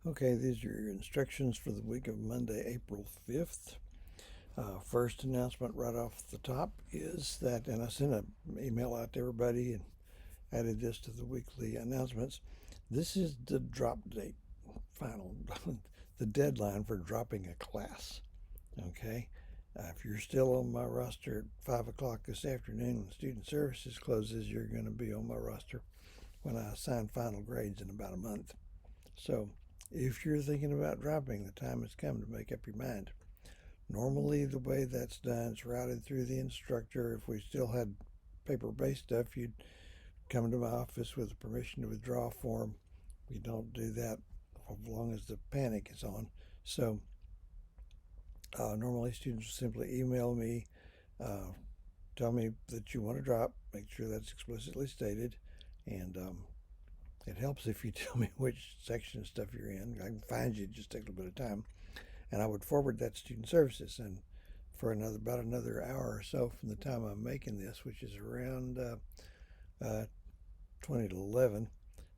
Okay, these are your instructions for the week of Monday, April 5th. First announcement right off the top is that, and I sent an email out to everybody and added this to the weekly announcements. This is the drop date, final, the deadline for dropping a class. Okay, if you're still on my roster at 5 o'clock this afternoon when student services closes, you're going to be on my roster when I assign final grades in about a month. So if you're thinking about dropping, the time has come to make up your mind. Normally, the way that's done is routed through the instructor. If we still had paper-based stuff, you'd come to my office with a permission to withdraw form. We don't do that as long as the panic is on. So normally students simply email me, uh, tell me that you want to drop, make sure that's explicitly stated, and it helps if you tell me which section of stuff you're in. I can find you, it just takes a little bit of time. And I would forward that to student services. And for about another hour or so from the time I'm making this, which is around 20 to 11,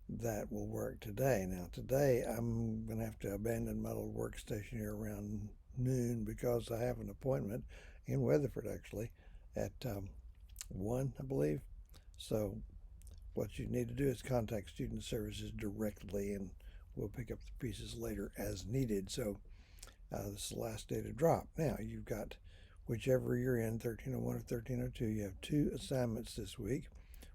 that will work today. Now, today I'm going to have to abandon my little workstation here around noon because I have an appointment in Weatherford actually at 1, I believe. So, what you need to do is contact student services directly and we'll pick up the pieces later as needed. So, this is the last day to drop. Now, you've got whichever you're in, 1301 or 1302, you have two assignments this week.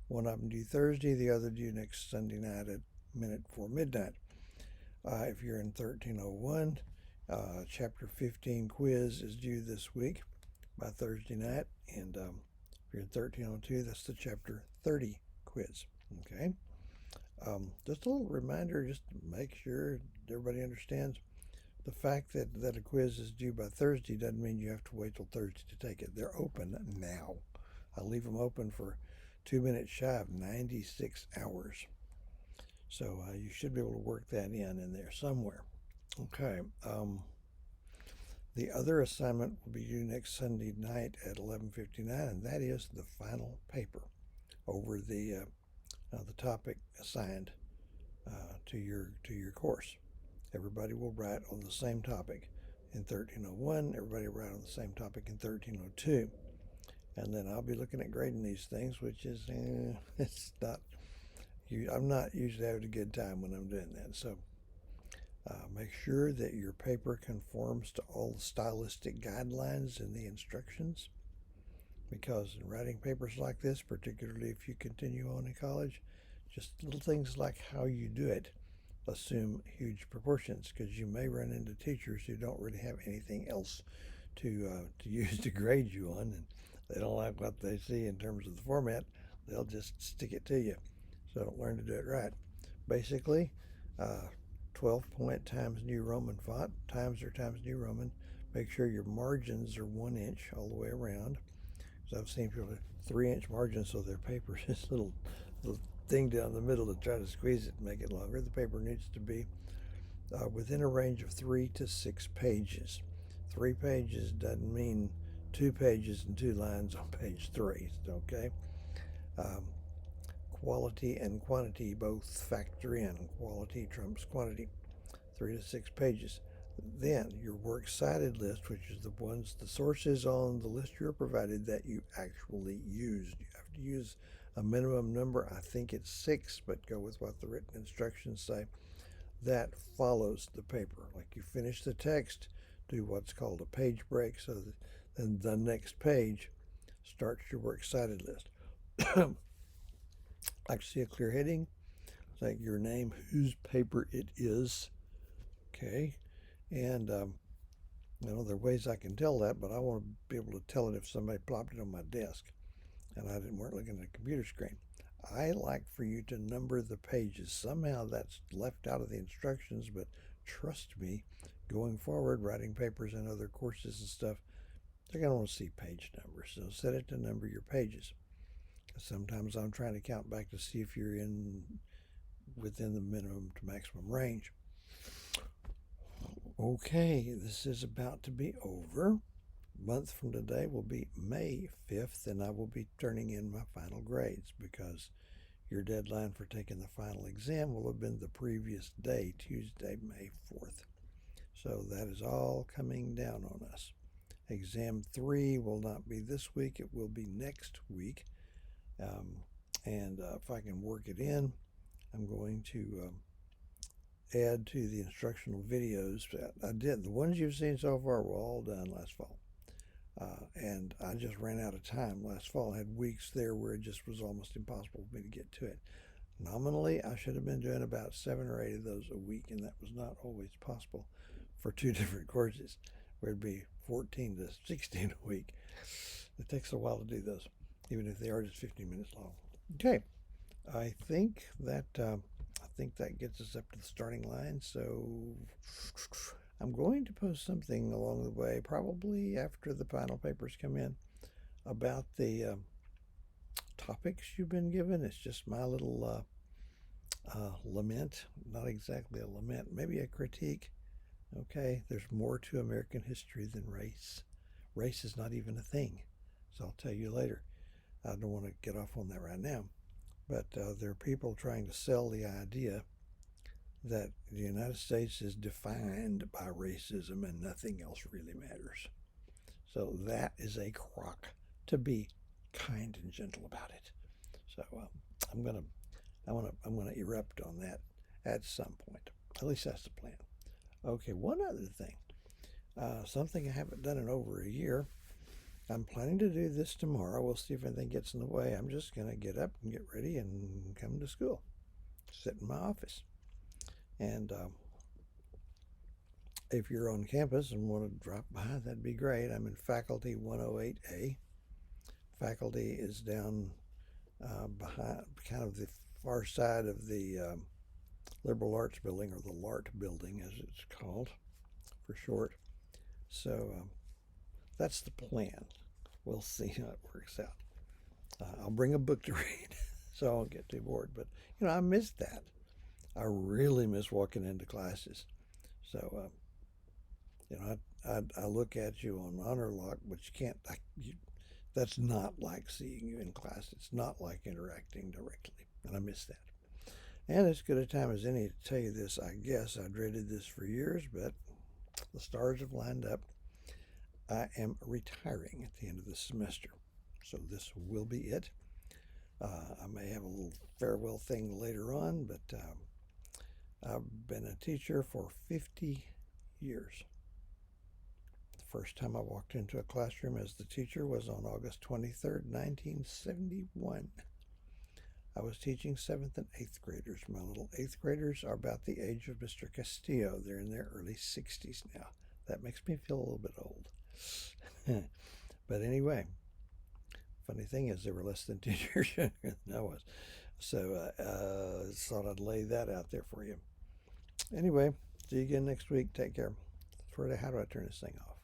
One of them due Thursday, the other due next Sunday night at minute before midnight. If you're in 1301, Chapter 15 quiz is due this week by Thursday night. And if you're in 1302, that's the Chapter 30 quiz. Okay? Just a little reminder, just to make sure everybody understands the fact that a quiz is due by Thursday doesn't mean you have to wait till Thursday to take it. They're open now. I leave them open for 2 minutes shy of 96 hours. So you should be able to work that in there somewhere. Okay. The other assignment will be due next Sunday night at 11:59, and that is the final paper over the topic assigned to your course. Everybody will write on the same topic in 1301. Everybody will write on the same topic in 1302. And then I'll be looking at grading these things, which is, it's not, I'm not usually having a good time when I'm doing that. So make sure that your paper conforms to all the stylistic guidelines in the instructions. Because in writing papers like this, particularly if you continue on in college, just little things like how you do it assume huge proportions because you may run into teachers who don't really have anything else to use to grade you on, and they don't like what they see in terms of the format. They'll just stick it to you. So don't learn to do it right. Basically, 12 point times New Roman font, times or times New Roman. Make sure your margins are 1 inch all the way around. Because I've seen people with 3 inch margins, so their paper is this little thing down the middle to try to squeeze it and make it longer. The paper needs to be within a range of 3 to 6 pages. 3 pages doesn't mean 2 pages and 2 lines on page 3, okay? Um, Quality and quantity both factor in. Quality trumps quantity. 3 to 6 pages. Then your works cited list, which is the sources on the list you're provided that you actually used. You have to use a minimum number. I think it's 6, but go with what the written instructions say. That follows the paper. Like you finish the text, do what's called a page break, so that then the next page starts your works cited list. I can see a clear heading, like your name, whose paper it is. Okay, and there are ways I can tell that, but I want to be able to tell it if somebody plopped it on my desk and I weren't looking at a computer screen. I like for you to number the pages. Somehow that's left out of the instructions, but trust me, going forward, writing papers and other courses and stuff, they're going to want to see page numbers. So set it to number your pages. Sometimes I'm trying to count back to see if you're within the minimum to maximum range. Okay, this is about to be over. A month from today will be May 5th, and I will be turning in my final grades because your deadline for taking the final exam will have been the previous day, Tuesday, May 4th. So that is all coming down on us. Exam 3 will not be this week, it will be next week. And if I can work it in, I'm going to add to the instructional videos. I did. The ones you've seen so far were all done last fall. And I just ran out of time last fall. I had weeks there where it just was almost impossible for me to get to it. Nominally, I should have been doing about 7 or 8 of those a week, and that was not always possible for 2 different courses, where it'd be 14 to 16 a week. It takes a while to do those, even if they are just 15 minutes long. Okay, I think that gets us up to the starting line. So I'm going to post something along the way, probably after the final papers come in, about the topics you've been given. It's just my little lament, not exactly a lament, maybe a critique. Okay, there's more to American history than race. Race is not even a thing, so I'll tell you later. I don't want to get off on that right now, but there are people trying to sell the idea that the United States is defined by racism and nothing else really matters. So that is a crock, to be kind and gentle about it. So I'm gonna erupt on that at some point. At least that's the plan. Okay, one other thing, something I haven't done in over a year. I'm planning to do this tomorrow. We'll see if anything gets in the way. I'm just gonna get up and get ready and come to school, sit in my office. And if you're on campus and want to drop by, that'd be great. I'm in Faculty 108A. Faculty is down behind, kind of the far side of the Liberal Arts Building, or the LART Building as it's called for short. So that's the plan. We'll see how it works out. I'll bring a book to read so I won't get too bored. But, I miss that. I really miss walking into classes. So, I look at you on honor lock, but you can't, that's not like seeing you in class. It's not like interacting directly. And I miss that. And as good a time as any to tell you this, I guess. I dreaded this for years, but the stars have lined up. I am retiring at the end of the semester. So this will be it. I may have a little farewell thing later on, but I've been a teacher for 50 years. The first time I walked into a classroom as the teacher was on August 23rd, 1971. I was teaching 7th and 8th graders. My little 8th graders are about the age of Mr. Castillo. They're in their early 60s now. That makes me feel a little bit old. But anyway, funny thing is they were less than 10 years younger than I was. So I thought I'd lay that out there for you. Anyway, see you again next week. Take care. How do I turn this thing off?